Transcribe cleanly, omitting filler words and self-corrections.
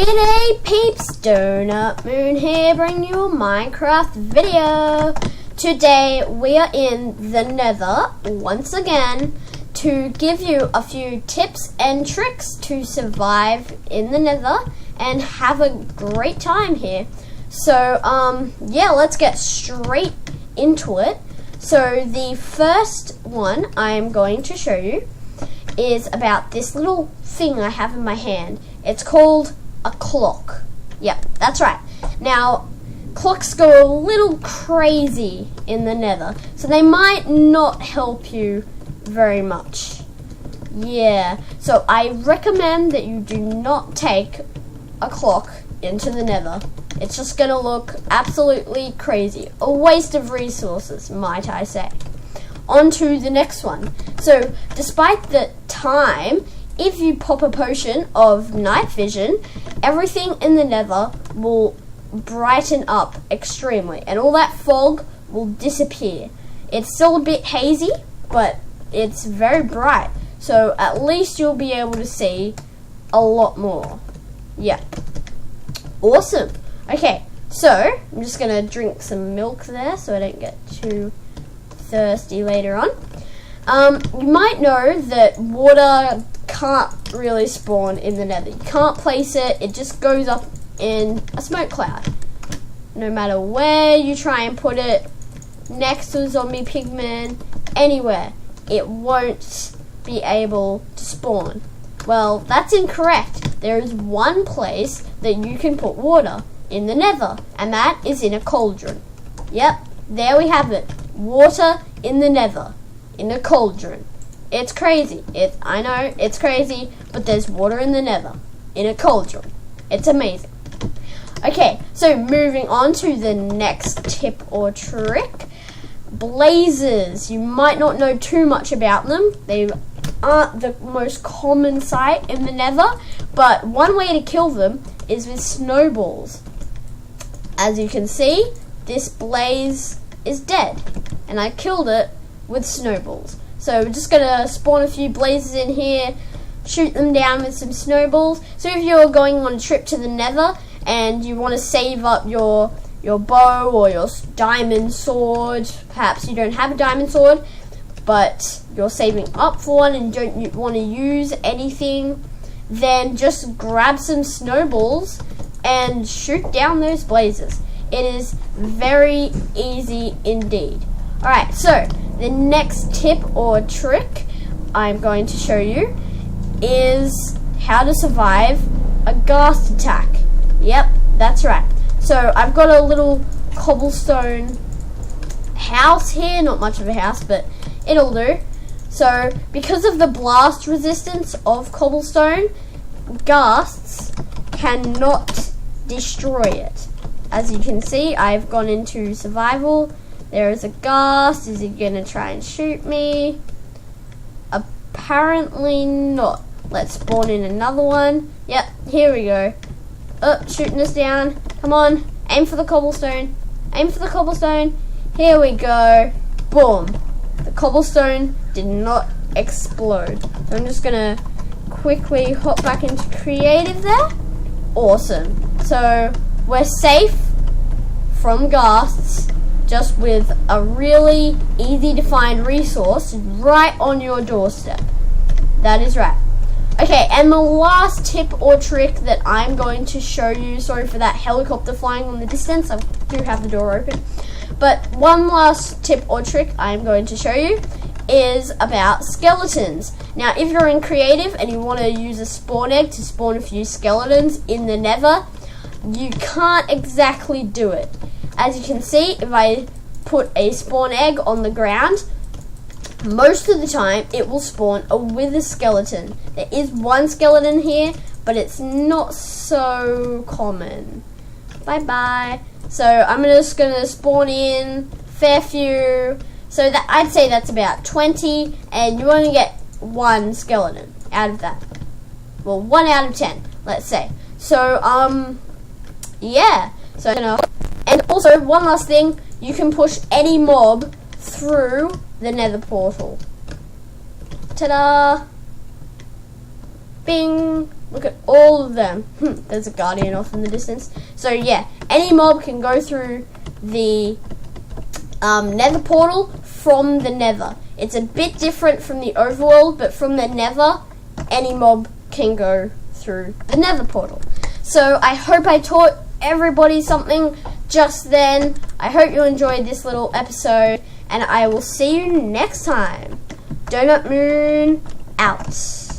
G'day peeps, Donutmoon here, bringing you a Minecraft video. Today we are in the Nether once again to give you a few tips and tricks to survive in the Nether and have a great time here. So yeah, let's get straight into it. So the first one I am going to show you is about this little thing I have in my hand. It's called a clock. Yep, that's right. Now, clocks go a little crazy in the Nether, so they might not help you very much. Yeah, so I recommend that you do not take a clock into the Nether. It's just gonna look absolutely crazy. A waste of resources, might I say. On to the next one. So, despite the time, if you pop a potion of night vision, everything in the Nether will brighten up extremely, and all that fog will disappear. It's still a bit hazy, but it's very bright, so at least you'll be able to see a lot more. Yeah. Awesome. Okay, so I'm just gonna drink some milk there so I don't get too thirsty later on. You might know that water can't really spawn in the Nether. You can't place it, it just goes up in a smoke cloud. No matter where you try and put it, next to a zombie pigman, anywhere, it won't be able to spawn. Well, that's incorrect. There is one place that you can put water in the Nether, and that is in a cauldron. Yep, there we have it. Water in the Nether, in a cauldron. It's crazy. I know, it's crazy, but there's water in the Nether, in a cauldron. It's amazing. Okay, so moving on to the next tip or trick. Blazes. You might not know too much about them. They aren't the most common sight in the Nether, but one way to kill them is with snowballs. As you can see, this blaze is dead, and I killed it with snowballs. So we're just gonna spawn a few blazes in here, shoot them down with some snowballs. So if you're going on a trip to the Nether and you want to save up your bow or your diamond sword, perhaps you don't have a diamond sword, but you're saving up for one and don't want to use anything, then just grab some snowballs and shoot down those blazes. It is very easy indeed. Alright, so the next tip or trick I'm going to show you is how to survive a ghast attack. Yep, that's right. So I've got a little cobblestone house here, not much of a house, but it'll do. So because of the blast resistance of cobblestone, ghasts cannot destroy it. As you can see, I've gone into survival. There is a ghast. Is he gonna try and shoot me? Apparently not. Let's spawn in another one. Yep, here we go. Oh, shooting us down. Come on, aim for the cobblestone. Aim for the cobblestone. Here we go. Boom. The cobblestone did not explode. So I'm just gonna quickly hop back into creative there. Awesome. So we're safe from ghasts, just with a really easy to find resource right on your doorstep. That is right. Okay, and the last tip or trick that I'm going to show you, sorry for that helicopter flying on the distance, I do have the door open, but one last tip or trick I'm going to show you is about skeletons. Now, if you're in creative and you want to use a spawn egg to spawn a few skeletons in the Nether, you can't exactly do it. As you can see, if I put a spawn egg on the ground, most of the time it will spawn a wither skeleton. There is one skeleton here, but it's not so common. Bye bye. So I'm just gonna spawn in fair few. So that I'd say that's about 20, and you only get one skeleton out of that. Well, 1 out of 10, let's say. So yeah. So and also one last thing, you can push any mob through the Nether portal. Ta-da! Bing! Look at all of them. There's a guardian off in the distance. So yeah, any mob can go through the nether portal from the nether. It's a bit different from the overworld, but from the nether, any mob can go through the nether portal. So I hope I taught everybody something just then. I hope you enjoyed this little episode, and I will see you next time. Donutmoon out.